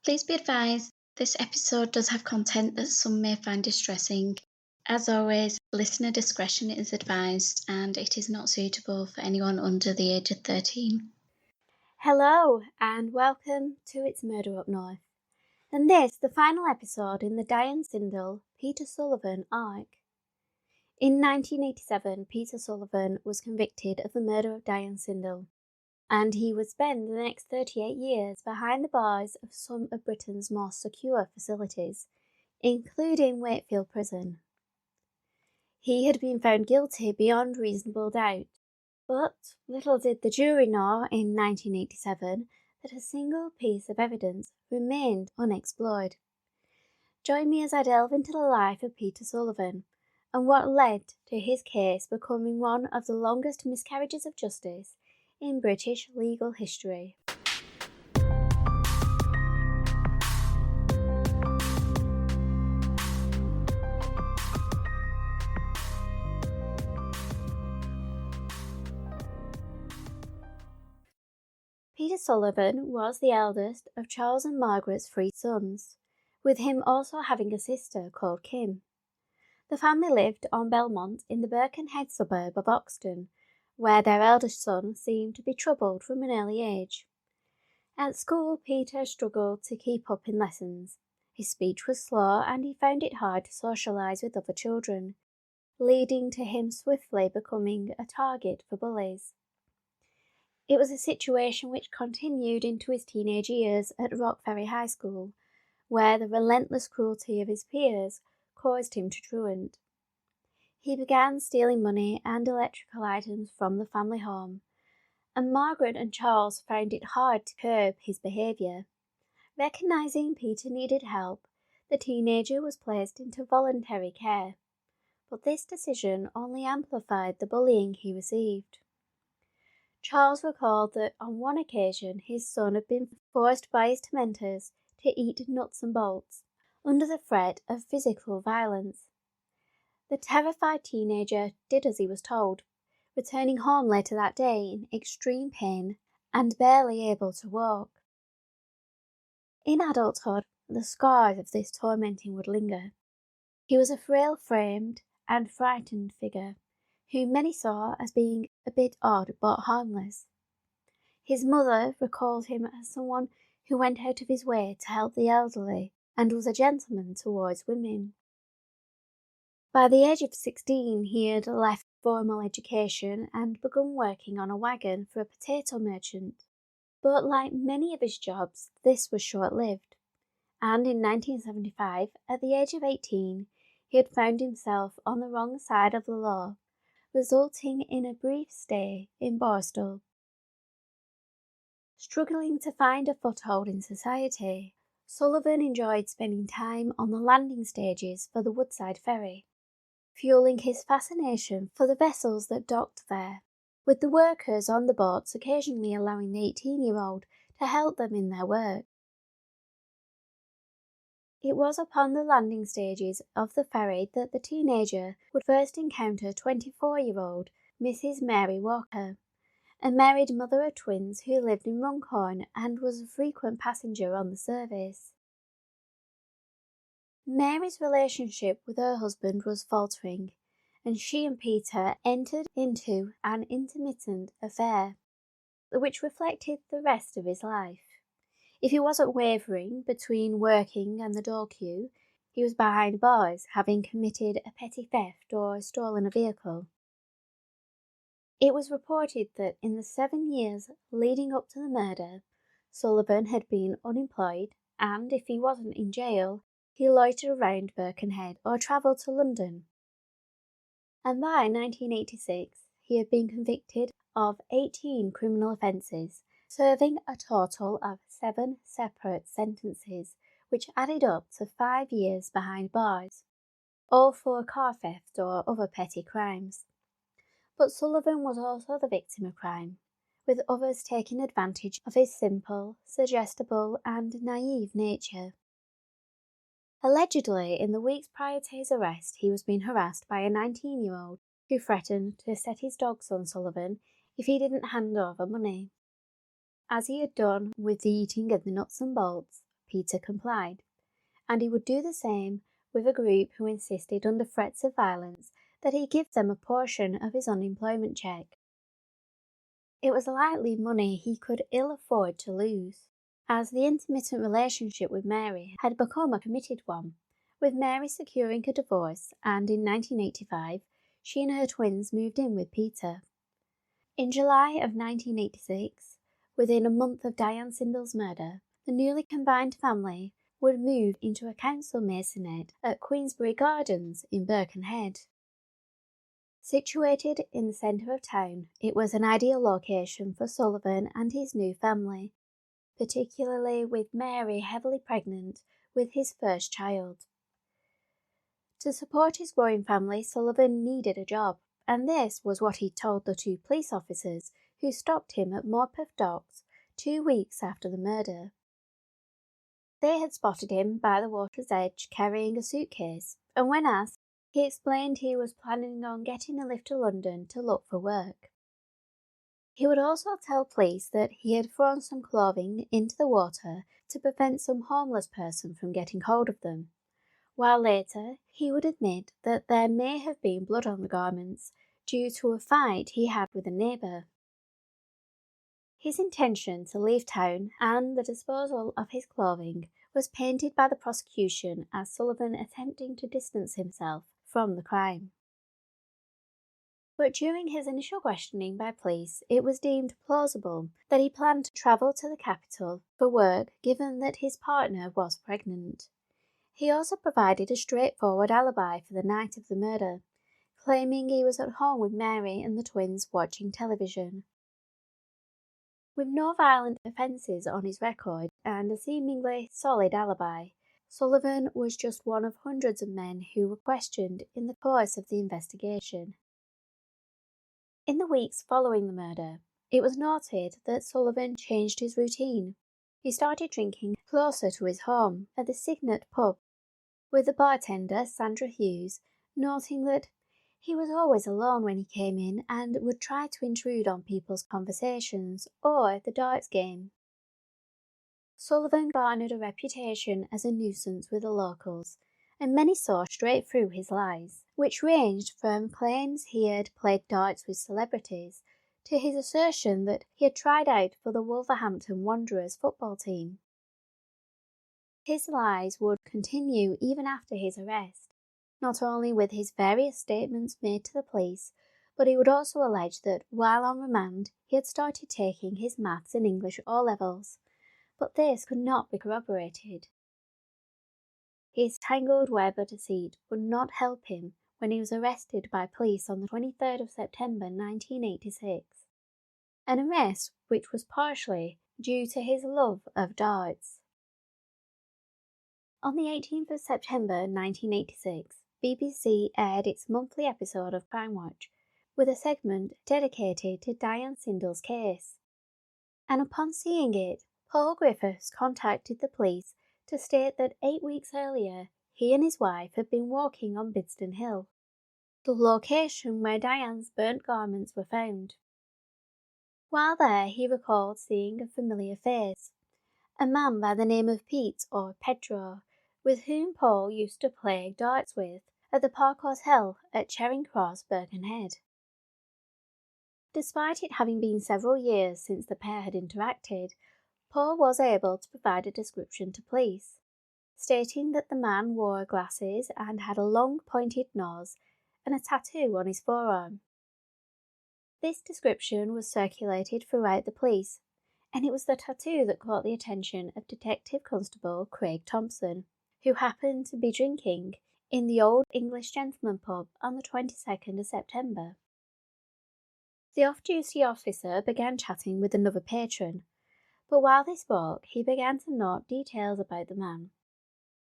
Please be advised, this episode does have content that some may find distressing. As always, listener discretion is advised and it is not suitable for anyone under the age of 13. Hello and welcome to It's Murder Up North, and this the final episode in the Diane Sindel, Peter Sullivan arc. In 1987, Peter Sullivan was convicted of the murder of Diane Sindel, and he would spend the next 38 years behind the bars of some of Britain's most secure facilities, including Wakefield Prison. He had been found guilty beyond reasonable doubt, but little did the jury know in 1987 that a single piece of evidence remained unexplored. Join me as I delve into the life of Peter Sullivan and what led to his case becoming one of the longest miscarriages of justice in British legal history. Peter Sullivan was the eldest of Charles and Margaret's 3 sons, with him also having a sister called Kim. The family lived on Belmont in the Birkenhead suburb of Oxton, where their eldest son seemed to be troubled from an early age. At school, Peter struggled to keep up in lessons. His speech was slow and he found it hard to socialise with other children, leading to him swiftly becoming a target for bullies. It was a situation which continued into his teenage years at Rock Ferry High School, where the relentless cruelty of his peers caused him to truant. He began stealing money and electrical items from the family home, and Margaret and Charles found it hard to curb his behaviour. Recognising Peter needed help, the teenager was placed into voluntary care, but this decision only amplified the bullying he received. Charles recalled that on one occasion his son had been forced by his tormentors to eat nuts and bolts, under the threat of physical violence. The terrified teenager did as he was told, returning home later that day in extreme pain and barely able to walk. In adulthood, the scars of this tormenting would linger. He was a frail-framed and frightened figure, whom many saw as being a bit odd but harmless. His mother recalled him as someone who went out of his way to help the elderly and was a gentleman towards women. By the age of 16, he had left formal education and begun working on a wagon for a potato merchant. But like many of his jobs, this was short-lived, and in 1975, at the age of 18, he had found himself on the wrong side of the law, resulting in a brief stay in Borstal. Struggling to find a foothold in society, Sullivan enjoyed spending time on the landing stages for the Woodside Ferry, fueling his fascination for the vessels that docked there, with the workers on the boats occasionally allowing the 18-year-old to help them in their work. It was upon the landing stages of the ferry that the teenager would first encounter 24-year-old Mrs. Mary Walker, a married mother of twins who lived in Runcorn and was a frequent passenger on the service. Mary's relationship with her husband was faltering, and she and Peter entered into an intermittent affair, which reflected the rest of his life. If he wasn't wavering between working and the door queue, he was behind bars, having committed a petty theft or stolen a vehicle. It was reported that in the 7 years leading up to the murder, Sullivan had been unemployed, and if he wasn't in jail, he loitered around Birkenhead or travelled to London. And by 1986, he had been convicted of 18 criminal offences, serving a total of 7 separate sentences, which added up to 5 years behind bars, all for car theft or other petty crimes. But Sullivan was also the victim of crime, with others taking advantage of his simple, suggestible and naive nature. Allegedly, in the weeks prior to his arrest, he was being harassed by a 19-year-old who threatened to set his dogs on Sullivan if he didn't hand over money. As he had done with the eating of the nuts and bolts, Peter complied, and he would do the same with a group who insisted under threats of violence that he give them a portion of his unemployment check. It was likely money he could ill afford to lose, as the intermittent relationship with Mary had become a committed one, with Mary securing a divorce, and in 1985 she and her twins moved in with Peter. In July of 1986, within a month of Diane Sindall's murder, the newly combined family would move into a council maisonette at Queensbury Gardens in Birkenhead. Situated in the centre of town, it was an ideal location for Sullivan and his new family, particularly with Mary heavily pregnant with his first child. To support his growing family, Sullivan needed a job, and this was what he told the two police officers who stopped him at Morpeth Docks 2 weeks after the murder. They had spotted him by the water's edge carrying a suitcase, and when asked, he explained he was planning on getting a lift to London to look for work. He would also tell police that he had thrown some clothing into the water to prevent some homeless person from getting hold of them, while later he would admit that there may have been blood on the garments due to a fight he had with a neighbour. His intention to leave town and the disposal of his clothing was painted by the prosecution as Sullivan attempting to distance himself from the crime. But during his initial questioning by police, it was deemed plausible that he planned to travel to the capital for work given that his partner was pregnant. He also provided a straightforward alibi for the night of the murder, claiming he was at home with Mary and the twins watching television. With no violent offences on his record and a seemingly solid alibi, Sullivan was just one of hundreds of men who were questioned in the course of the investigation. In the weeks following the murder, it was noted that Sullivan changed his routine. He started drinking closer to his home at the Signet pub, with the bartender, Sandra Hughes, noting that he was always alone when he came in and would try to intrude on people's conversations or the darts game. Sullivan garnered a reputation as a nuisance with the locals, and many saw straight through his lies, which ranged from claims he had played darts with celebrities to his assertion that he had tried out for the Wolverhampton Wanderers football team. His lies would continue even after his arrest, not only with his various statements made to the police, but he would also allege that while on remand he had started taking his maths and English O-levels, but this could not be corroborated. His tangled web of deceit would not help him when he was arrested by police on the 23rd of September 1986, an arrest which was partially due to his love of darts. On the 18th of September 1986, BBC aired its monthly episode of Crime Watch, with a segment dedicated to Diane Sindall's case. And upon seeing it, Paul Griffiths contacted the police to state that 8 weeks earlier, he and his wife had been walking on Bidston Hill, the location where Diane's burnt garments were found. While there, he recalled seeing a familiar face, a man by the name of Pete or Pedro, with whom Paul used to play darts with at the Park Hotel at Charing Cross, Birkenhead. Despite it having been several years since the pair had interacted, Paul was able to provide a description to police, stating that the man wore glasses and had a long pointed nose and a tattoo on his forearm. This description was circulated throughout the police, and it was the tattoo that caught the attention of Detective Constable Craig Thompson, who happened to be drinking in the Old English Gentleman pub on the 22nd of September. The off-duty officer began chatting with another patron, but while they spoke, he began to note details about the man.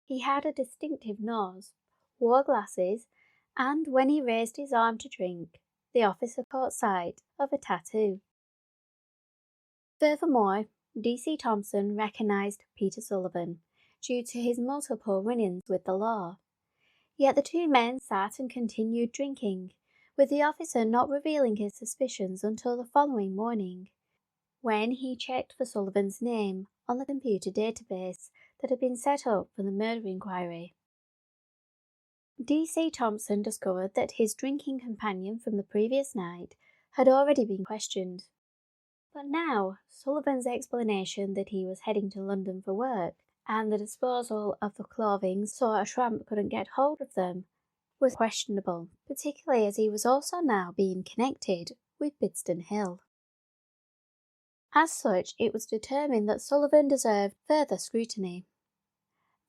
He had a distinctive nose, wore glasses, and when he raised his arm to drink, the officer caught sight of a tattoo. Furthermore, DC Thompson recognised Peter Sullivan due to his multiple run-ins with the law. Yet the two men sat and continued drinking, with the officer not revealing his suspicions until the following morning, when he checked for Sullivan's name on the computer database that had been set up for the murder inquiry. D.C. Thompson discovered that his drinking companion from the previous night had already been questioned. But now, Sullivan's explanation that he was heading to London for work and the disposal of the clothing so a tramp couldn't get hold of them was questionable, particularly as he was also now being connected with Bidston Hill. As such, it was determined that Sullivan deserved further scrutiny.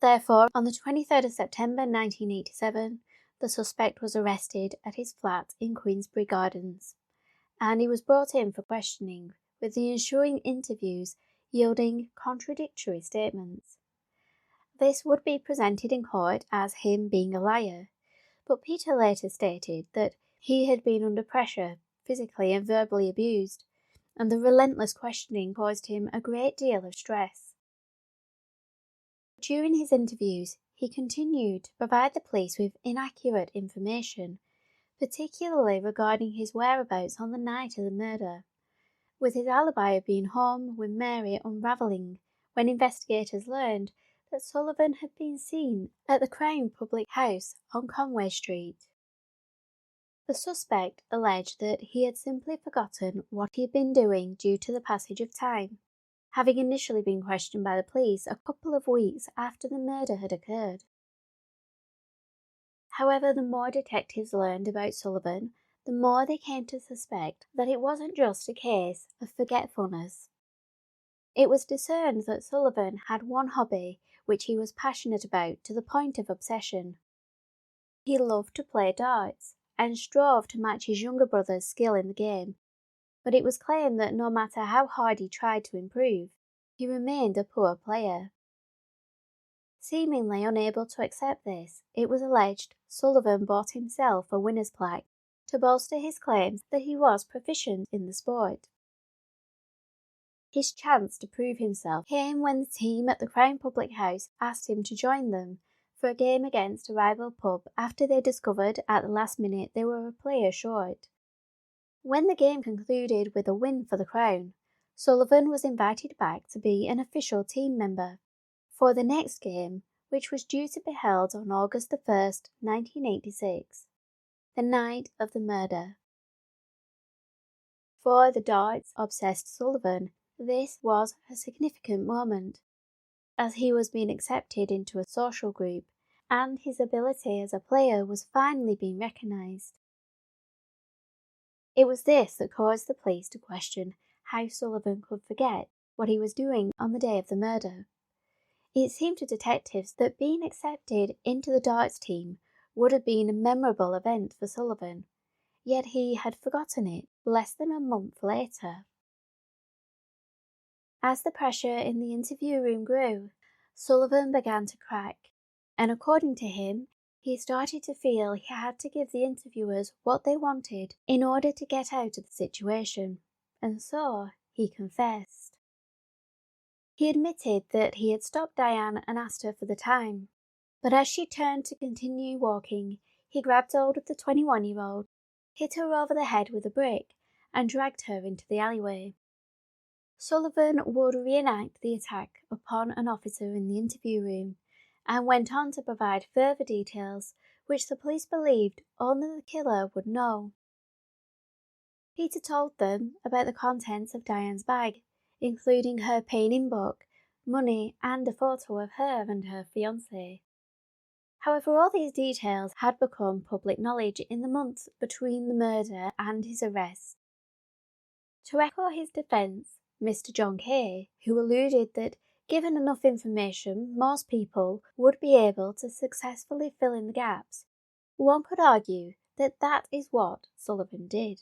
Therefore, on the 23rd of September 1987, the suspect was arrested at his flat in Queensberry Gardens, and he was brought in for questioning, with the ensuing interviews yielding contradictory statements. This would be presented in court as him being a liar, but Peter later stated that he had been under pressure, physically and verbally abused, and the relentless questioning caused him a great deal of stress. During his interviews, he continued to provide the police with inaccurate information, particularly regarding his whereabouts on the night of the murder, with his alibi of being home with Mary unravelling when investigators learned that Sullivan had been seen at the Crown Public House on Conway Street. The suspect alleged that he had simply forgotten what he had been doing due to the passage of time, having initially been questioned by the police a couple of weeks after the murder had occurred. However, the more detectives learned about Sullivan, the more they came to suspect that it wasn't just a case of forgetfulness. It was discerned that Sullivan had one hobby which he was passionate about to the point of obsession. He loved to play darts and strove to match his younger brother's skill in the game, but it was claimed that no matter how hard he tried to improve, he remained a poor player. Seemingly unable to accept this, it was alleged Sullivan bought himself a winner's plaque to bolster his claims that he was proficient in the sport. His chance to prove himself came when the team at the Crown Public House asked him to join them for a game against a rival pub after they discovered at the last minute they were a player short. When the game concluded with a win for the Crown, Sullivan was invited back to be an official team member for the next game, which was due to be held on August 1st, 1986, the night of the murder. For the darts-obsessed Sullivan, this was a significant moment, as he was being accepted into a social group and his ability as a player was finally being recognised. It was this that caused the police to question how Sullivan could forget what he was doing on the day of the murder. It seemed to detectives that being accepted into the darts team would have been a memorable event for Sullivan, yet he had forgotten it less than a month later. As the pressure in the interview room grew, Sullivan began to crack, and according to him, he started to feel he had to give the interviewers what they wanted in order to get out of the situation, and so he confessed. He admitted that he had stopped Diane and asked her for the time, but as she turned to continue walking, he grabbed hold of the 21-year-old, hit her over the head with a brick, and dragged her into the alleyway. Sullivan would reenact the attack upon an officer in the interview room, and went on to provide further details which the police believed only the killer would know. Peter told them about the contents of Diane's bag, including her pay-in book, money, and a photo of her and her fiancé. However, all these details had become public knowledge in the months between the murder and his arrest. To echo his defence, Mr. John Kay, who alluded that given enough information, most people would be able to successfully fill in the gaps, one could argue that that is what Sullivan did.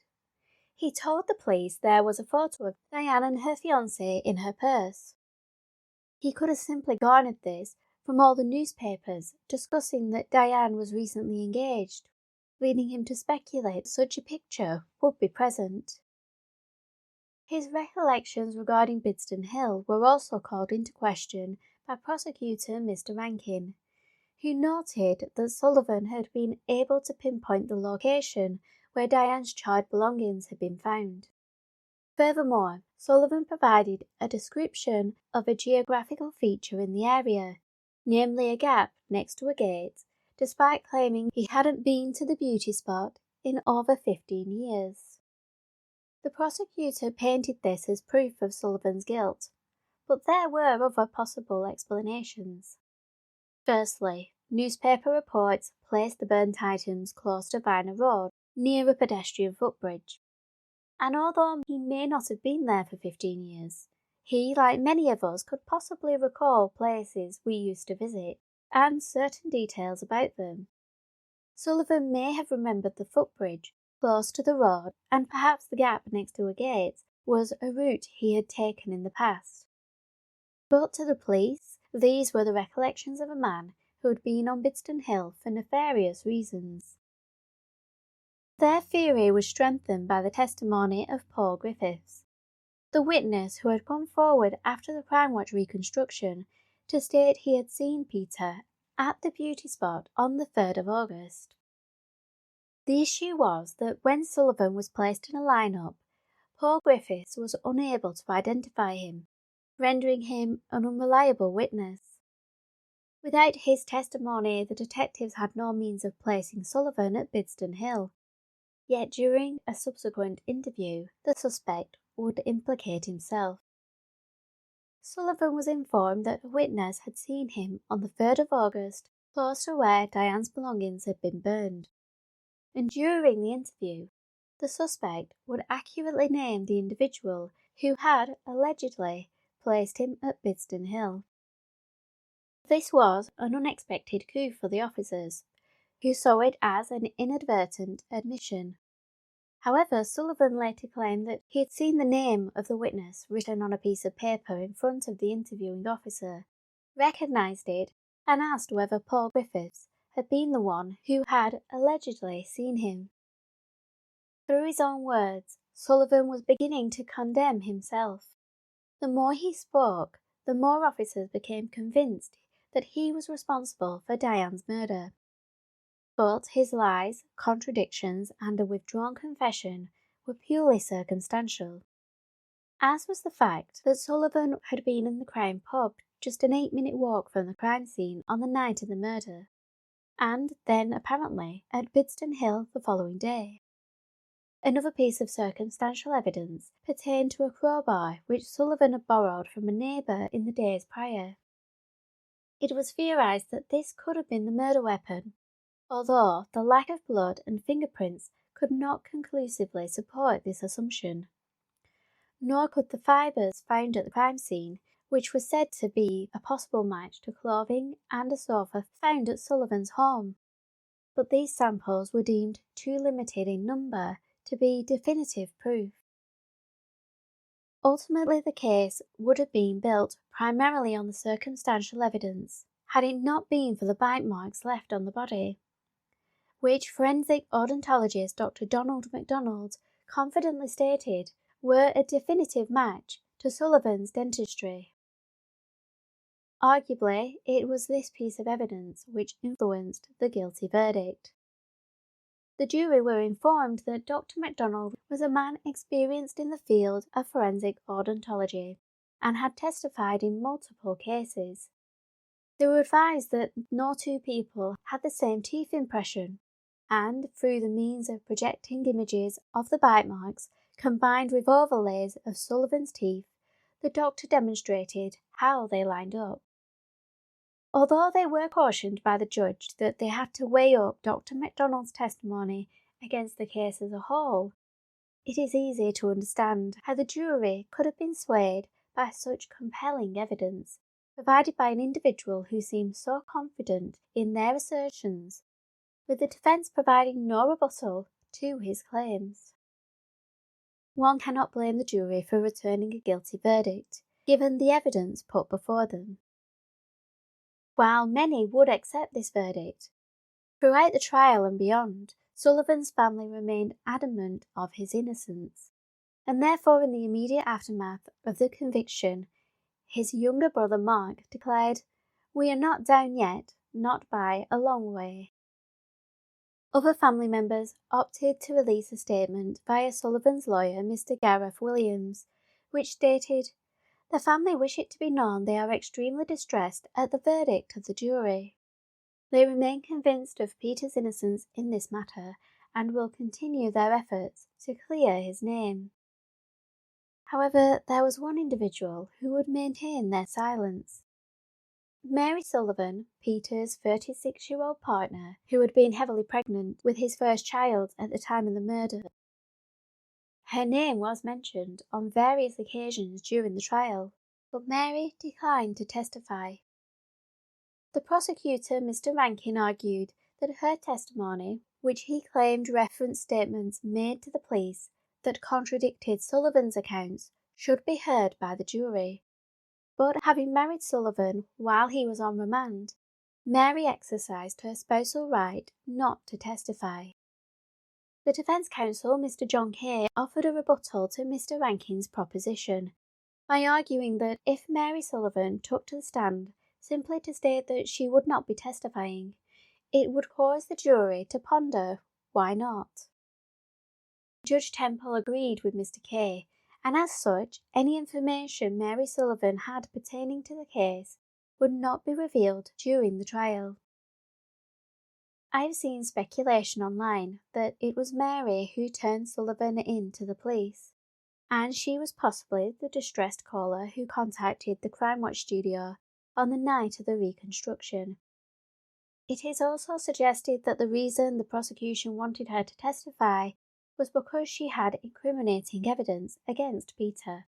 He told the police there was a photo of Diane and her fiancé in her purse. He could have simply garnered this from all the newspapers discussing that Diane was recently engaged, leading him to speculate such a picture would be present. His recollections regarding Bidston Hill were also called into question by prosecutor Mr. Rankin, who noted that Sullivan had been able to pinpoint the location where Diane's charred belongings had been found. Furthermore, Sullivan provided a description of a geographical feature in the area, namely a gap next to a gate, despite claiming he hadn't been to the beauty spot in over 15 years. The prosecutor painted this as proof of Sullivan's guilt, but there were other possible explanations. Firstly, newspaper reports placed the burnt items close to Viner Road, near a pedestrian footbridge. And although he may not have been there for 15 years, he, like many of us, could possibly recall places we used to visit and certain details about them. Sullivan may have remembered the footbridge close to the road, and perhaps the gap next to a gate was a route he had taken in the past. But to the police, these were the recollections of a man who had been on Bidston Hill for nefarious reasons. Their theory was strengthened by the testimony of Paul Griffiths, the witness who had come forward after the Crime Watch reconstruction to state he had seen Peter at the beauty spot on the 3rd of August. The issue was that when Sullivan was placed in a lineup, Paul Griffiths was unable to identify him, rendering him an unreliable witness. Without his testimony, the detectives had no means of placing Sullivan at Bidston Hill. Yet during a subsequent interview, the suspect would implicate himself. Sullivan was informed that a witness had seen him on the 3rd of August, close to where Diane's belongings had been burned. And during the interview, the suspect would accurately name the individual who had allegedly placed him at Bidston Hill. This was an unexpected coup for the officers, who saw it as an inadvertent admission. However, Sullivan later claimed that he had seen the name of the witness written on a piece of paper in front of the interviewing officer, recognised it, and asked whether Paul Griffiths had been the one who had allegedly seen him. Through his own words, Sullivan was beginning to condemn himself. The more he spoke, the more officers became convinced that he was responsible for Diane's murder. But his lies, contradictions, and a withdrawn confession were purely circumstantial, as was the fact that Sullivan had been in the crime pub just an 8-minute walk from the crime scene on the night of the murder, and then apparently at Bidston Hill the following day. Another piece of circumstantial evidence pertained to a crowbar which Sullivan had borrowed from a neighbour in the days prior. It was theorised that this could have been the murder weapon, although the lack of blood and fingerprints could not conclusively support this assumption. Nor could the fibres found at the crime scene, which was said to be a possible match to clothing and a sofa found at Sullivan's home. But these samples were deemed too limited in number to be definitive proof. Ultimately, the case would have been built primarily on the circumstantial evidence, had it not been for the bite marks left on the body, which forensic odontologist Dr. Donald MacDonald confidently stated were a definitive match to Sullivan's dentistry. Arguably, it was this piece of evidence which influenced the guilty verdict. The jury were informed that Dr. MacDonald was a man experienced in the field of forensic odontology and had testified in multiple cases. They were advised that no two people had the same teeth impression, and through the means of projecting images of the bite marks combined with overlays of Sullivan's teeth, the doctor demonstrated how they lined up. Although they were cautioned by the judge that they had to weigh up Dr. MacDonald's testimony against the case as a whole, it is easy to understand how the jury could have been swayed by such compelling evidence, provided by an individual who seemed so confident in their assertions, with the defence providing no rebuttal to his claims. One cannot blame the jury for returning a guilty verdict, given the evidence put before them. While many would accept this verdict, throughout the trial and beyond, Sullivan's family remained adamant of his innocence, and therefore in the immediate aftermath of the conviction, his younger brother Mark declared, "We are not down yet, not by a long way." Other family members opted to release a statement via Sullivan's lawyer, Mr. Gareth Williams, which stated, "The family wish it to be known they are extremely distressed at the verdict of the jury. They remain convinced of Peter's innocence in this matter and will continue their efforts to clear his name." However, there was one individual who would maintain their silence. Mary Sullivan, Peter's 36-year-old partner, who had been heavily pregnant with his first child at the time of the murder. Her name was mentioned on various occasions during the trial, but Mary declined to testify. The prosecutor, Mr. Rankin, argued that her testimony, which he claimed referenced statements made to the police that contradicted Sullivan's accounts, should be heard by the jury. But having married Sullivan while he was on remand, Mary exercised her spousal right not to testify. The defence counsel, Mr. John Kay, offered a rebuttal to Mr. Rankin's proposition by arguing that if Mary Sullivan took to the stand simply to state that she would not be testifying, it would cause the jury to ponder why not. Judge Temple agreed with Mr. Kay, and as such, any information Mary Sullivan had pertaining to the case would not be revealed during the trial. I have seen speculation online that it was Mary who turned Sullivan in to the police, and she was possibly the distressed caller who contacted the Crime Watch studio on the night of the reconstruction. It is also suggested that the reason the prosecution wanted her to testify was because she had incriminating evidence against Peter.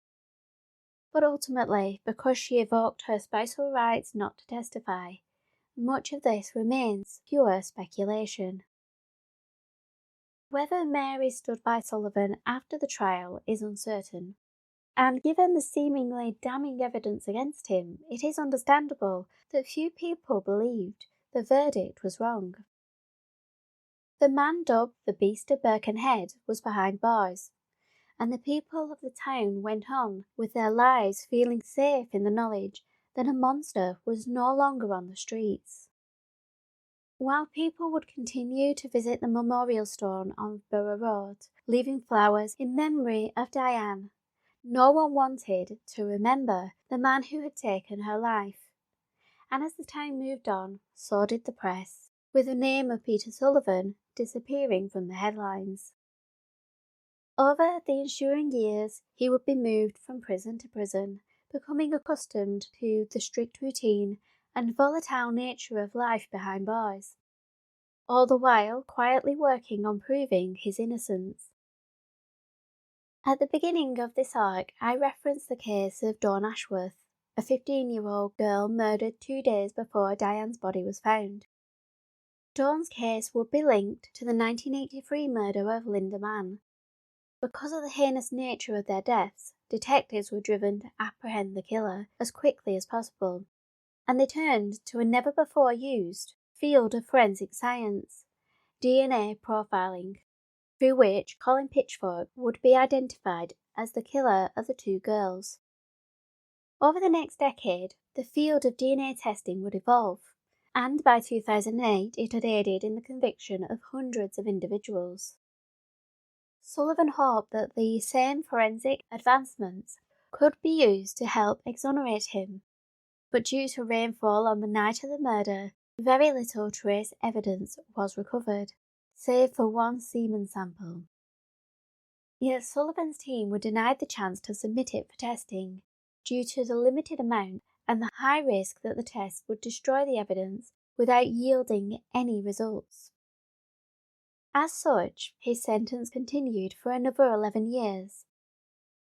But ultimately, because she evoked her spousal rights not to testify, much of this remains pure speculation. Whether Mary stood by Sullivan after the trial is uncertain, and given the seemingly damning evidence against him, it is understandable that few people believed the verdict was wrong. The man dubbed the Beast of Birkenhead was behind bars, and the people of the town went on with their lives feeling safe in the knowledge that a monster was no longer on the streets. While people would continue to visit the memorial stone on Borough Road, leaving flowers in memory of Diane, no one wanted to remember the man who had taken her life. And as the time moved on, so did the press, with the name of Peter Sullivan disappearing from the headlines. Over the ensuing years, he would be moved from prison to prison, becoming accustomed to the strict routine and volatile nature of life behind bars, all the while quietly working on proving his innocence. At the beginning of this arc, I referenced the case of Dawn Ashworth, a 15-year-old girl murdered 2 days before Diane's body was found. Dawn's case would be linked to the 1983 murder of Linda Mann. Because of the heinous nature of their deaths, detectives were driven to apprehend the killer as quickly as possible, and they turned to a never-before-used field of forensic science, DNA profiling, through which Colin Pitchfork would be identified as the killer of the 2 girls. Over the next decade, the field of DNA testing would evolve, and by 2008 it had aided in the conviction of hundreds of individuals. Sullivan hoped that the same forensic advancements could be used to help exonerate him, but due to rainfall on the night of the murder, very little trace evidence was recovered, save for one semen sample. Yet Sullivan's team were denied the chance to submit it for testing, due to the limited amount and the high risk that the test would destroy the evidence without yielding any results. As such, his sentence continued for another 11 years.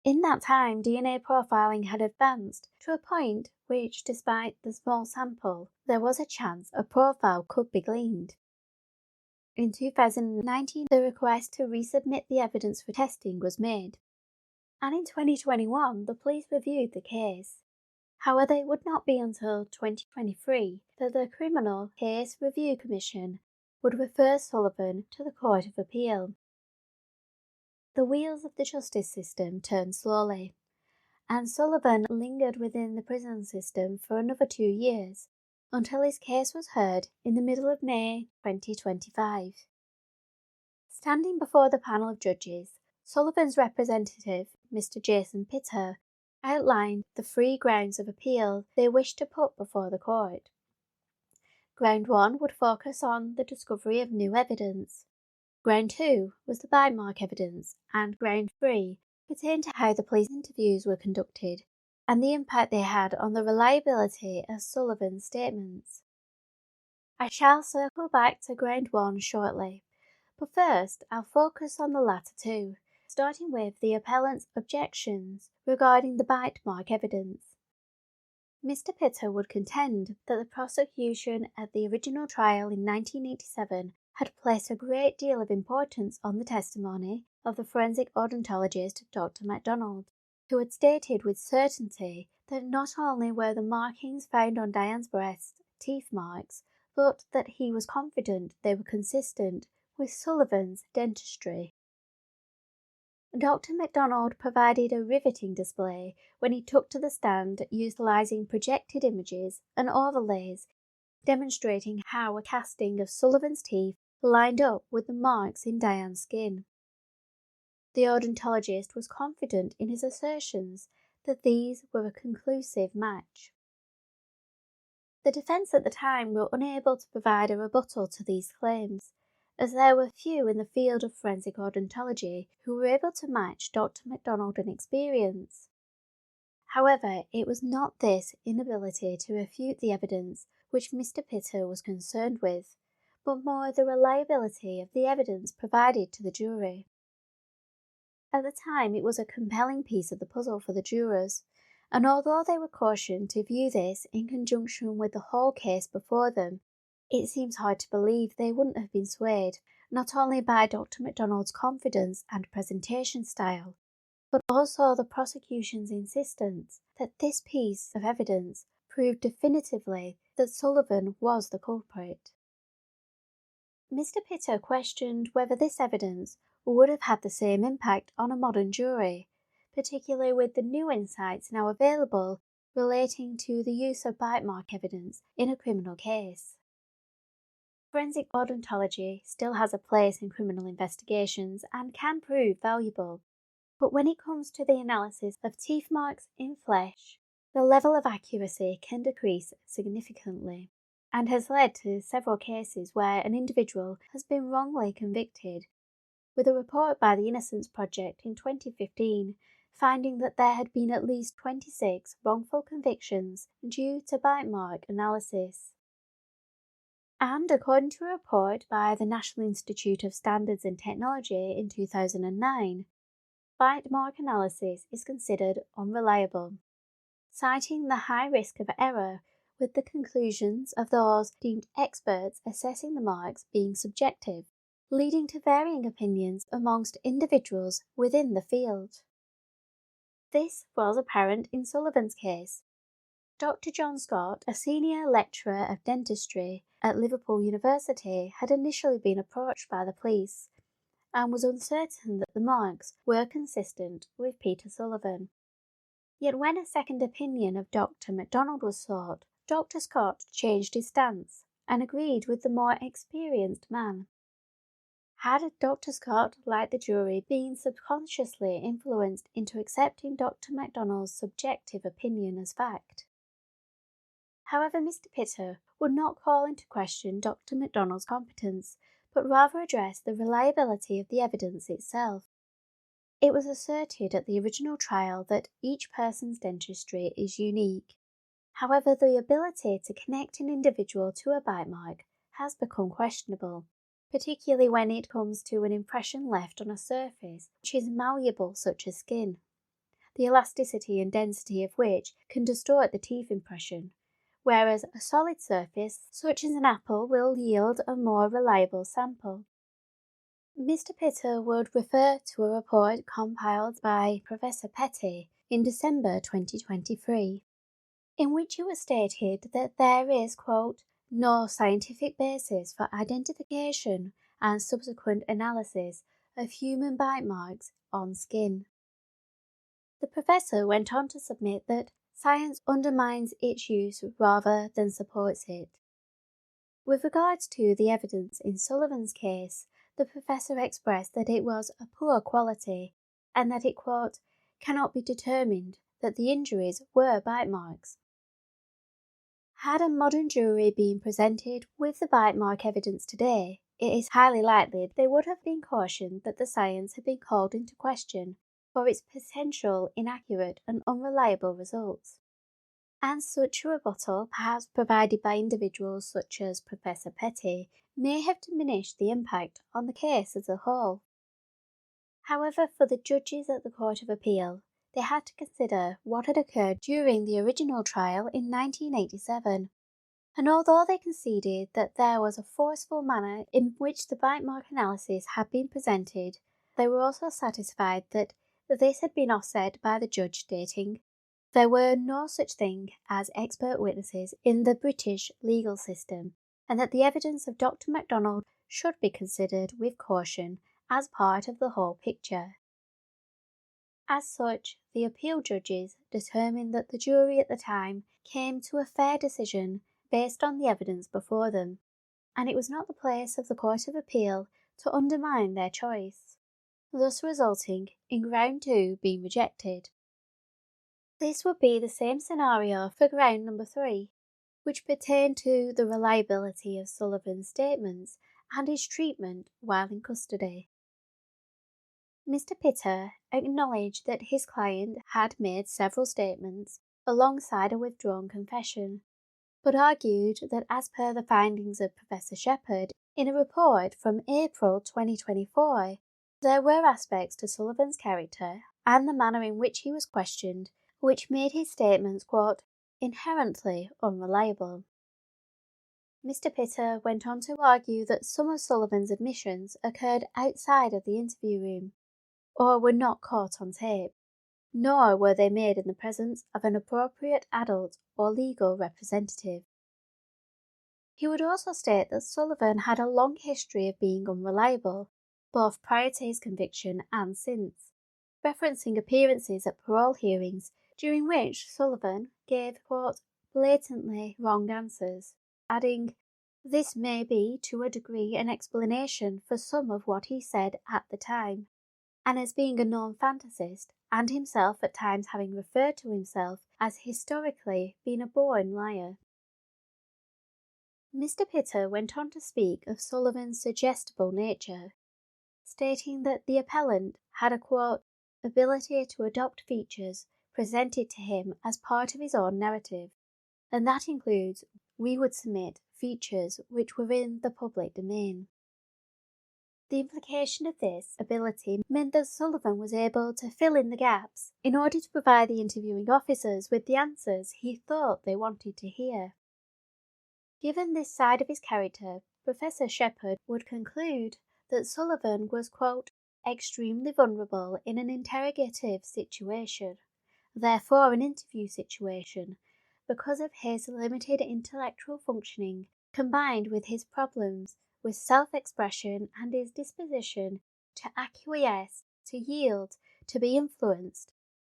In that time, DNA profiling had advanced to a point which, despite the small sample, there was a chance a profile could be gleaned. In 2019, the request to resubmit the evidence for testing was made, and in 2021, the police reviewed the case. However, it would not be until 2023 that the Criminal Case Review Commission would refer Sullivan to the Court of Appeal. The wheels of the justice system turned slowly, and Sullivan lingered within the prison system for another 2 years, until his case was heard in the middle of May 2025. Standing before the panel of judges, Sullivan's representative, Mr. Jason Peter, outlined the 3 grounds of appeal they wished to put before the court. Ground 1 would focus on the discovery of new evidence. Ground 2 was the bite mark evidence, and Ground 3 pertained to how the police interviews were conducted and the impact they had on the reliability of Sullivan's statements. I shall circle back to Ground 1 shortly, but first I'll focus on the latter 2, starting with the appellant's objections regarding the bite mark evidence. Mr. Peter would contend that the prosecution at the original trial in 1987 had placed a great deal of importance on the testimony of the forensic odontologist Dr. MacDonald, who had stated with certainty that not only were the markings found on Diane's breast teeth marks, but that he was confident they were consistent with Sullivan's dentistry. Dr. MacDonald provided a riveting display when he took to the stand utilising projected images and overlays, demonstrating how a casting of Sullivan's teeth lined up with the marks in Diane's skin. The odontologist was confident in his assertions that these were a conclusive match. The defence at the time were unable to provide a rebuttal to these claims, as there were few in the field of forensic odontology who were able to match Dr. MacDonald in experience. However, it was not this inability to refute the evidence which Mr. Peter was concerned with, but more the reliability of the evidence provided to the jury. At the time, it was a compelling piece of the puzzle for the jurors, and although they were cautioned to view this in conjunction with the whole case before them, it seems hard to believe they wouldn't have been swayed, not only by Dr. MacDonald's confidence and presentation style, but also the prosecution's insistence that this piece of evidence proved definitively that Sullivan was the culprit. Mr. Peter questioned whether this evidence would have had the same impact on a modern jury, particularly with the new insights now available relating to the use of bite mark evidence in a criminal case. Forensic odontology still has a place in criminal investigations and can prove valuable, but when it comes to the analysis of teeth marks in flesh, the level of accuracy can decrease significantly, and has led to several cases where an individual has been wrongly convicted, with a report by the Innocence Project in 2015 finding that there had been at least 26 wrongful convictions due to bite mark analysis. And according to a report by the National Institute of Standards and Technology in 2009, bite mark analysis is considered unreliable, citing the high risk of error with the conclusions of those deemed experts assessing the marks being subjective, leading to varying opinions amongst individuals within the field. This was apparent in Sullivan's case. Dr. John Scott, a senior lecturer of dentistry at Liverpool University, had initially been approached by the police and was uncertain that the marks were consistent with Peter Sullivan. Yet when a second opinion of Dr. MacDonald was sought, Dr. Scott changed his stance and agreed with the more experienced man. Had Dr. Scott, like the jury, been subconsciously influenced into accepting Dr. MacDonald's subjective opinion as fact? However, Mr. Peter would not call into question Dr. MacDonald's competence, but rather address the reliability of the evidence itself. It was asserted at the original trial that each person's dentistry is unique. However, the ability to connect an individual to a bite mark has become questionable, particularly when it comes to an impression left on a surface which is malleable such as skin, the elasticity and density of which can distort the teeth impression, whereas a solid surface such as an apple will yield a more reliable sample. Mr. Peter would refer to a report compiled by Professor Petty in December 2023, in which it was stated that there is, quote, no scientific basis for identification and subsequent analysis of human bite marks on skin. The professor went on to submit that science undermines its use rather than supports it. With regards to the evidence in Sullivan's case, the professor expressed that it was a poor quality and that it, quote, cannot be determined that the injuries were bite marks. Had a modern jury been presented with the bite mark evidence today, it is highly likely they would have been cautioned that the science had been called into question for its potential inaccurate and unreliable results. And such a rebuttal, perhaps provided by individuals such as Professor Petty, may have diminished the impact on the case as a whole. However, for the judges at the Court of Appeal, they had to consider what had occurred during the original trial in 1987. And although they conceded that there was a forceful manner in which the bite mark analysis had been presented, they were also satisfied that this had been offset by the judge stating, there were no such thing as expert witnesses in the British legal system, and that the evidence of Dr. MacDonald should be considered with caution as part of the whole picture. As such, the appeal judges determined that the jury at the time came to a fair decision based on the evidence before them, and it was not the place of the Court of Appeal to undermine their choice, thus resulting in Ground 2 being rejected. This would be the same scenario for Ground number 3, which pertained to the reliability of Sullivan's statements and his treatment while in custody. Mr. Pitter acknowledged that his client had made several statements alongside a withdrawn confession, but argued that as per the findings of Professor Shepherd in a report from April 2024, there were aspects to Sullivan's character and the manner in which he was questioned which made his statements, quote, inherently unreliable. Mr. Pitter went on to argue that some of Sullivan's admissions occurred outside of the interview room, or were not caught on tape, nor were they made in the presence of an appropriate adult or legal representative. He would also state that Sullivan had a long history of being unreliable, both prior to his conviction and since, referencing appearances at parole hearings during which Sullivan gave, quote, blatantly wrong answers, adding, this may be to a degree an explanation for some of what he said at the time, and as being a known fantasist, and himself at times having referred to himself as historically being a born liar. Mr. Pitter went on to speak of Sullivan's suggestible nature, stating that the appellant had a, quote, ability to adopt features presented to him as part of his own narrative, and that includes, we would submit, features which were in the public domain. The implication of this ability meant that Sullivan was able to fill in the gaps in order to provide the interviewing officers with the answers he thought they wanted to hear. Given this side of his character, Professor Shepherd would conclude that Sullivan was, quote, extremely vulnerable in an interrogative situation, therefore an interview situation, because of his limited intellectual functioning combined with his problems with self-expression and his disposition to acquiesce, to yield, to be influenced.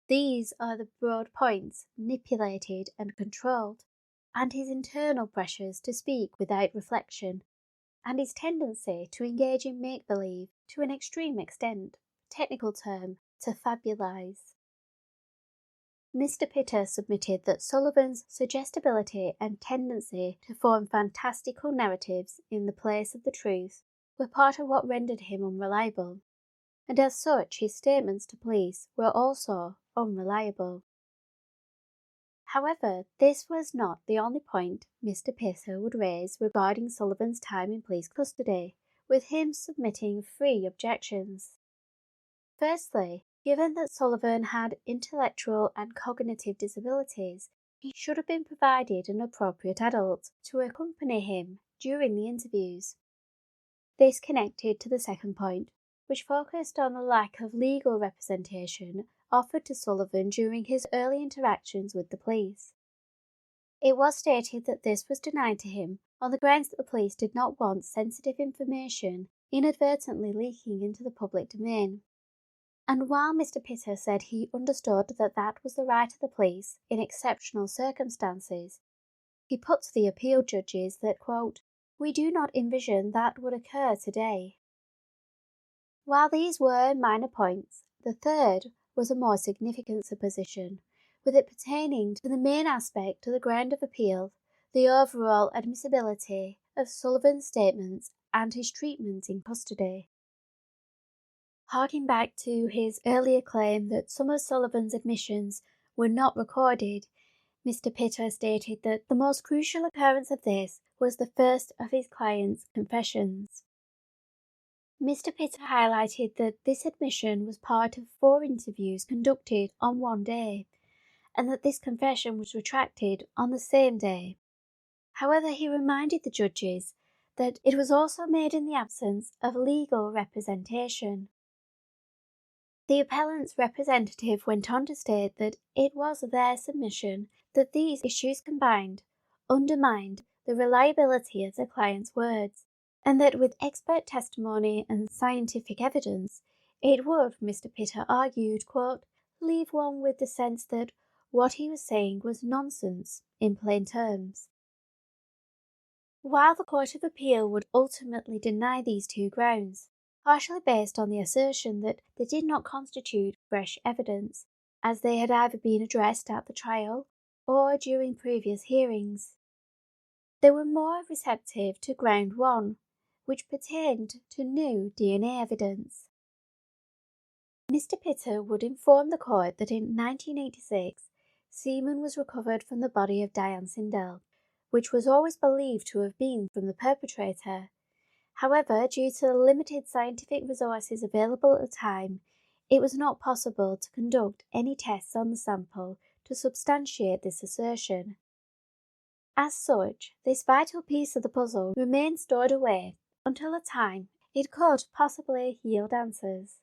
These are the broad points manipulated and controlled, and his internal pressures to speak without reflection, and his tendency to engage in make-believe to an extreme extent, technical term, to fabulize. Mr. Pitter submitted that Sullivan's suggestibility and tendency to form fantastical narratives in the place of the truth were part of what rendered him unreliable, and as such his statements to police were also unreliable. However, this was not the only point Mr. Pitter would raise regarding Sullivan's time in police custody, with him submitting 3 objections. Firstly, given that Sullivan had intellectual and cognitive disabilities, he should have been provided an appropriate adult to accompany him during the interviews. This connected to the second point, which focused on the lack of legal representation offered to Sullivan during his early interactions with the police. It was stated that this was denied to him on the grounds that the police did not want sensitive information inadvertently leaking into the public domain. And while Mr. Pitter said he understood that that was the right of the police in exceptional circumstances, he put to the appeal judges that, quote, we do not envision that would occur today. While these were minor points, the third was a more significant supposition, with it pertaining to the main aspect of the ground of appeal, the overall admissibility of Sullivan's statements and his treatment in custody. Harking back to his earlier claim that some of Sullivan's admissions were not recorded, Mr. Peter stated that the most crucial occurrence of this was the first of his client's confessions. Mr. Peter highlighted that this admission was part of 4 interviews conducted on one day, and that this confession was retracted on the same day. However, he reminded the judges that it was also made in the absence of legal representation. The appellant's representative went on to state that it was their submission that these issues combined undermined the reliability of the client's words, and that with expert testimony and scientific evidence, it would, Mr. Peter argued, quote, leave one with the sense that what he was saying was nonsense, in plain terms. While the Court of Appeal would ultimately deny these 2 grounds, partially based on the assertion that they did not constitute fresh evidence, as they had either been addressed at the trial or during previous hearings, they were more receptive to ground 1, which pertained to new DNA evidence. Mr. Peter would inform the court that in 1986, semen was recovered from the body of Diane Sindel, which was always believed to have been from the perpetrator. However, due to the limited scientific resources available at the time, it was not possible to conduct any tests on the sample to substantiate this assertion. As such, this vital piece of the puzzle remained stored away until a time it could possibly yield answers.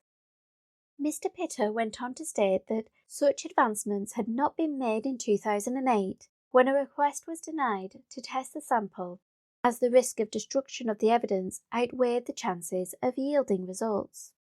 Mr. Peter went on to state that such advancements had not been made in 2008, when a request was denied to test the sample, as the risk of destruction of the evidence outweighed the chances of yielding results.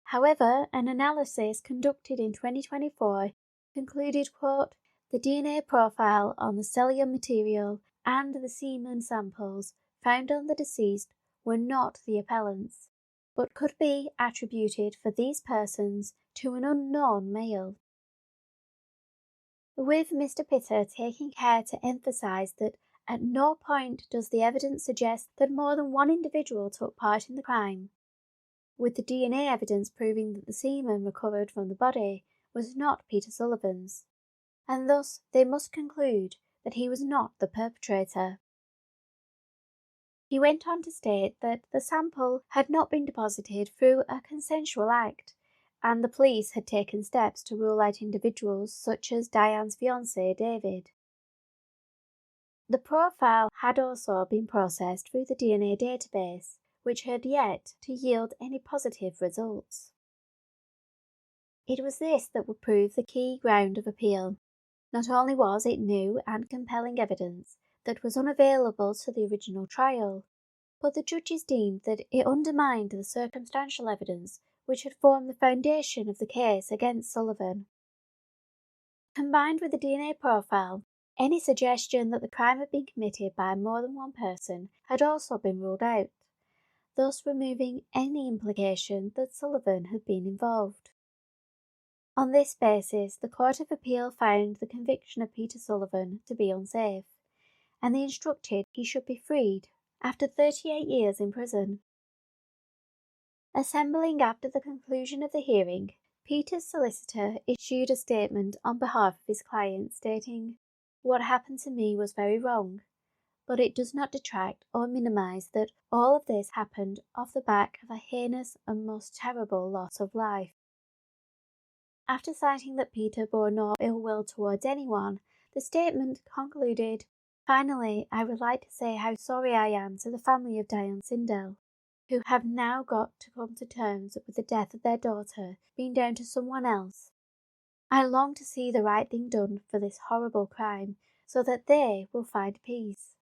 However, an analysis conducted in 2024 concluded, quote, the DNA profile on the cellular material and the semen samples found on the deceased were not the appellant's, but could be attributed for these persons to an unknown male. With Mr. Peter taking care to emphasize that at no point does the evidence suggest that more than one individual took part in the crime, with the DNA evidence proving that the semen recovered from the body was not Peter Sullivan's, and thus they must conclude that he was not the perpetrator. He went on to state that the sample had not been deposited through a consensual act, and the police had taken steps to rule out individuals such as Diane's fiancé, David. The profile had also been processed through the DNA database, which had yet to yield any positive results. It was this that would prove the key ground of appeal. Not only was it new and compelling evidence that was unavailable to the original trial, but the judges deemed that it undermined the circumstantial evidence which had formed the foundation of the case against Sullivan. Combined with the DNA profile, any suggestion that the crime had been committed by more than one person had also been ruled out, thus removing any implication that Sullivan had been involved. On this basis, the Court of Appeal found the conviction of Peter Sullivan to be unsafe, and they instructed he should be freed after 38 years in prison. Assembling after the conclusion of the hearing, Peter's solicitor issued a statement on behalf of his client stating, "What happened to me was very wrong, but it does not detract or minimize that all of this happened off the back of a heinous and most terrible loss of life." After citing that Peter bore no ill will towards anyone, the statement concluded, "Finally, I would like to say how sorry I am to the family of Diane Sindel, who have now got to come to terms with the death of their daughter being down to someone else. I long to see the right thing done for this horrible crime, so that they will find peace."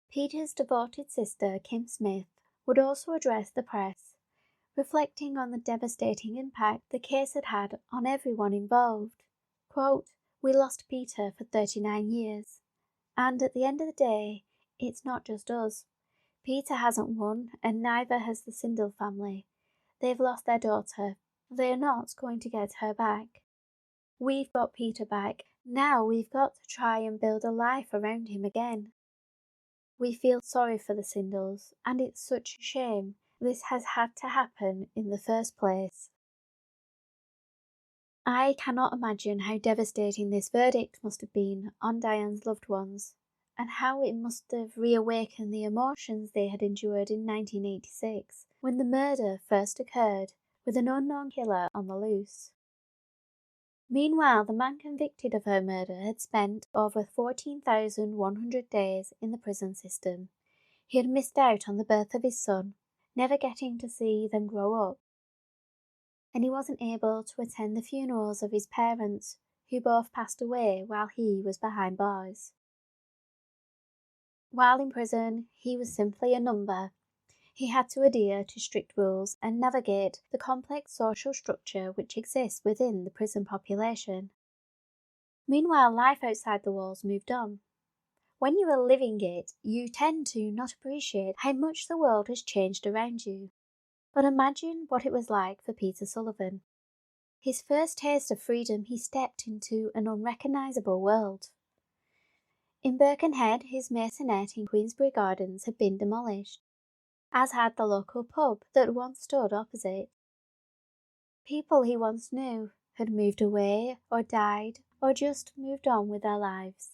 Peter's devoted sister, Kim Smith, would also address the press, reflecting on the devastating impact the case had had on everyone involved. Quote, "We lost Peter for 39 years, and at the end of the day, it's not just us. Peter hasn't won, and neither has the Sindel family. They've lost their daughter. They're not going to get her back. We've got Peter back. Now we've got to try and build a life around him again. We feel sorry for the Sindels, and it's such a shame this has had to happen in the first place. I cannot imagine how devastating this verdict must have been on Diane's loved ones, and how it must have reawakened the emotions they had endured in 1986, when the murder first occurred, with an unknown killer on the loose. Meanwhile, the man convicted of her murder had spent over 14,100 days in the prison system. He had missed out on the birth of his son, never getting to see them grow up. And he wasn't able to attend the funerals of his parents, who both passed away while he was behind bars. While in prison, he was simply a number. He had to adhere to strict rules and navigate the complex social structure which exists within the prison population. Meanwhile, life outside the walls moved on. When you are living it, you tend to not appreciate how much the world has changed around you. But imagine what it was like for Peter Sullivan. His first taste of freedom, he stepped into an unrecognisable world. In Birkenhead, his maisonette in Queensberry Gardens had been demolished, as had the local pub that once stood opposite. People he once knew had moved away or died or just moved on with their lives.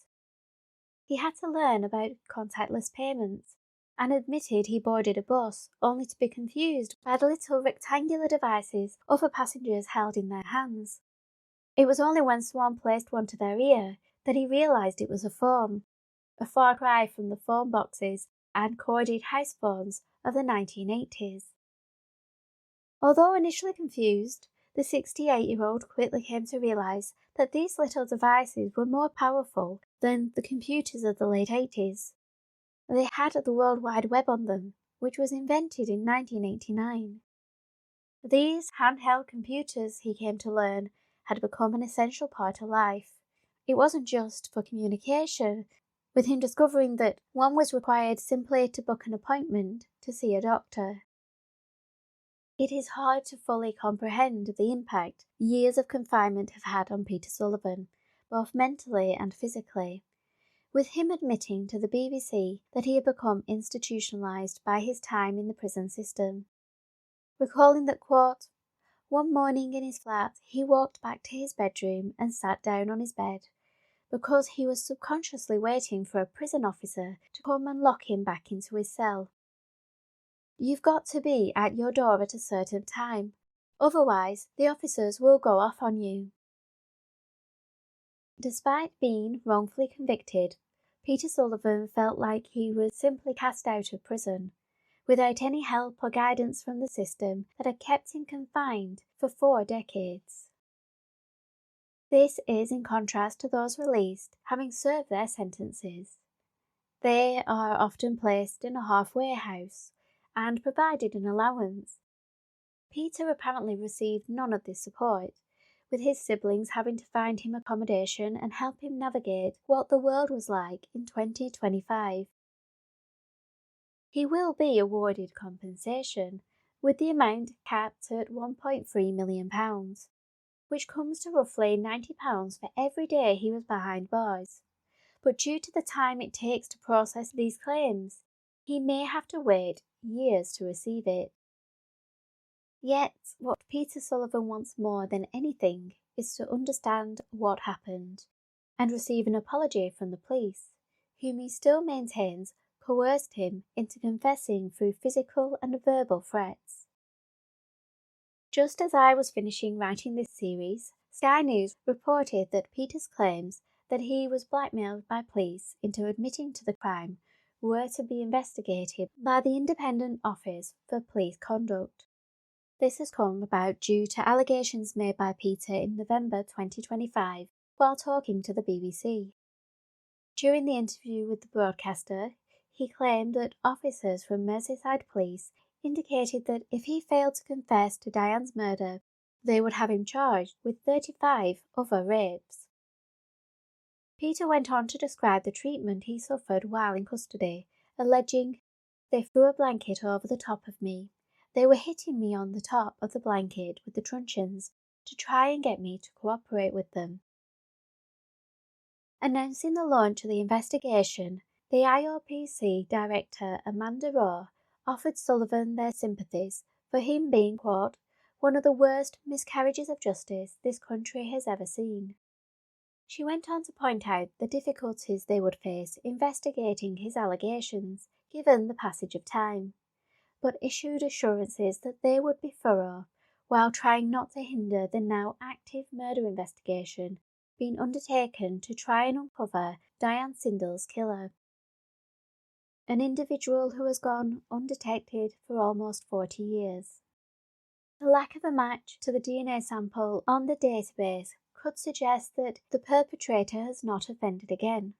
He had to learn about contactless payments, and admitted he boarded a bus only to be confused by the little rectangular devices other passengers held in their hands. It was only when someone placed one to their ear that he realised it was a phone, a far cry from the phone boxes and corded house phones of the 1980s. Although initially confused, the 68-year-old quickly came to realise that these little devices were more powerful than the computers of the late 80s. They had the World Wide Web on them, which was invented in 1989. These handheld computers, he came to learn, had become an essential part of life. It wasn't just for communication, with him discovering that one was required simply to book an appointment to see a doctor. It is hard to fully comprehend the impact years of confinement have had on Peter Sullivan, both mentally and physically, with him admitting to the BBC that he had become institutionalised by his time in the prison system, recalling that, quote, "One morning in his flat he walked back to his bedroom and sat down on his bed, because he was subconsciously waiting for a prison officer to come and lock him back into his cell. You've got to be at your door at a certain time, otherwise the officers will go off on you." Despite being wrongfully convicted, Peter Sullivan felt like he was simply cast out of prison, without any help or guidance from the system that had kept him confined for 4 decades. This is in contrast to those released having served their sentences. They are often placed in a halfway house and provided an allowance. Peter apparently received none of this support, with his siblings having to find him accommodation and help him navigate what the world was like in 2025. He will be awarded compensation, with the amount capped at £1.3 million, which comes to roughly £90 for every day he was behind bars. But due to the time it takes to process these claims, he may have to wait years to receive it. Yet, what Peter Sullivan wants more than anything is to understand what happened, and receive an apology from the police, whom he still maintains coerced him into confessing through physical and verbal threats. Just as I was finishing writing this series, Sky News reported that Peter's claims that he was blackmailed by police into admitting to the crime were to be investigated by the Independent Office for Police Conduct. This has come about due to allegations made by Peter in November 2025 while talking to the BBC. During the interview with the broadcaster, he claimed that officers from Merseyside Police indicated that if he failed to confess to Diane's murder, they would have him charged with 35 other rapes. Peter went on to describe the treatment he suffered while in custody, alleging, they threw a blanket over the top of me. They were hitting me on the top of the blanket with the truncheons to try and get me to cooperate with them. Announcing the launch of the investigation, the IOPC Director Amanda Rowe offered Sullivan their sympathies for him being, quote, one of the worst miscarriages of justice this country has ever seen. She went on to point out the difficulties they would face investigating his allegations given the passage of time, but issued assurances that they would be thorough while trying not to hinder the now active murder investigation being undertaken to try and uncover Diane Sindall's killer, an individual who has gone undetected for almost 40 years. The lack of a match to the DNA sample on the database could suggest that the perpetrator has not offended again.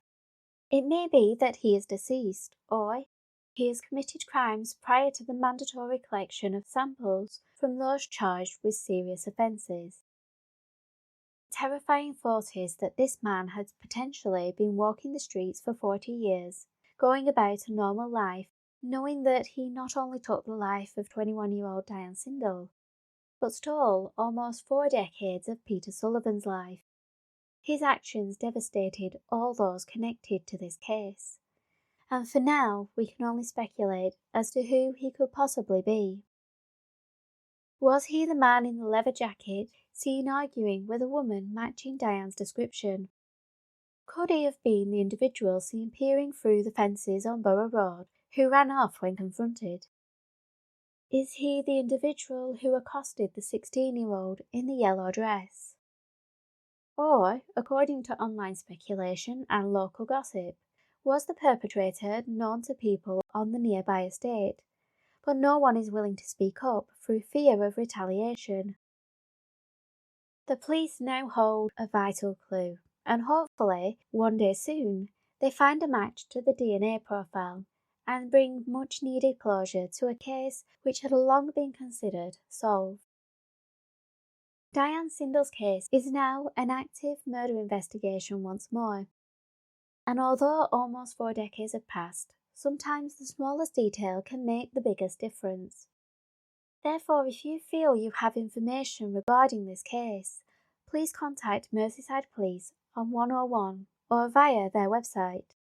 It may be that he is deceased, or he has committed crimes prior to the mandatory collection of samples from those charged with serious offences. Terrifying thought is that this man had potentially been walking the streets for 40 years, going about a normal life, knowing that he not only took the life of 21-year-old Diane Sindall, but stole almost 4 decades of Peter Sullivan's life. His actions devastated all those connected to this case, and for now we can only speculate as to who he could possibly be. Was he the man in the leather jacket seen arguing with a woman matching Diane's description? Could he have been the individual seen peering through the fences on Borough Road who ran off when confronted? Is he the individual who accosted the 16-year-old in the yellow dress? Or, according to online speculation and local gossip, was the perpetrator known to people on the nearby estate, but no one is willing to speak up through fear of retaliation? The police now hold a vital clue, and hopefully, one day soon, they find a match to the DNA profile and bring much-needed closure to a case which had long been considered solved. Diane Sindall's case is now an active murder investigation once more, and although almost 4 decades have passed, sometimes the smallest detail can make the biggest difference. Therefore, if you feel you have information regarding this case, please contact Merseyside Police on 101 or via their website.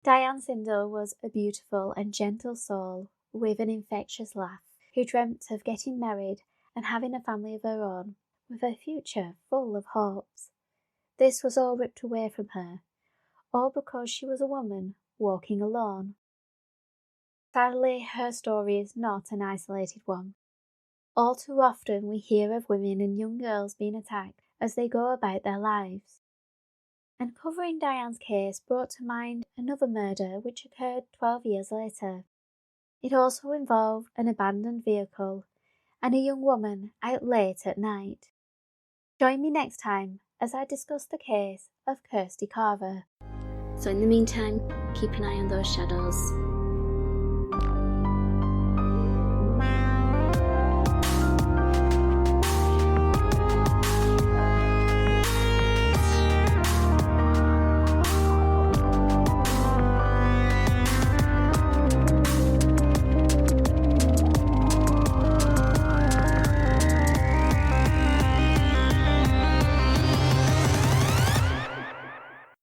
Diane Sindall was a beautiful and gentle soul with an infectious laugh, who dreamt of getting married and having a family of her own, with a future full of hopes. This was all ripped away from her, all because she was a woman walking alone. Sadly, her story is not an isolated one. All too often we hear of women and young girls being attacked as they go about their lives. And covering Diane's case brought to mind another murder which occurred 12 years later. It also involved an abandoned vehicle and a young woman out late at night. Join me next time as I discuss the case of Kirsty Carver. So in the meantime, keep an eye on those shadows.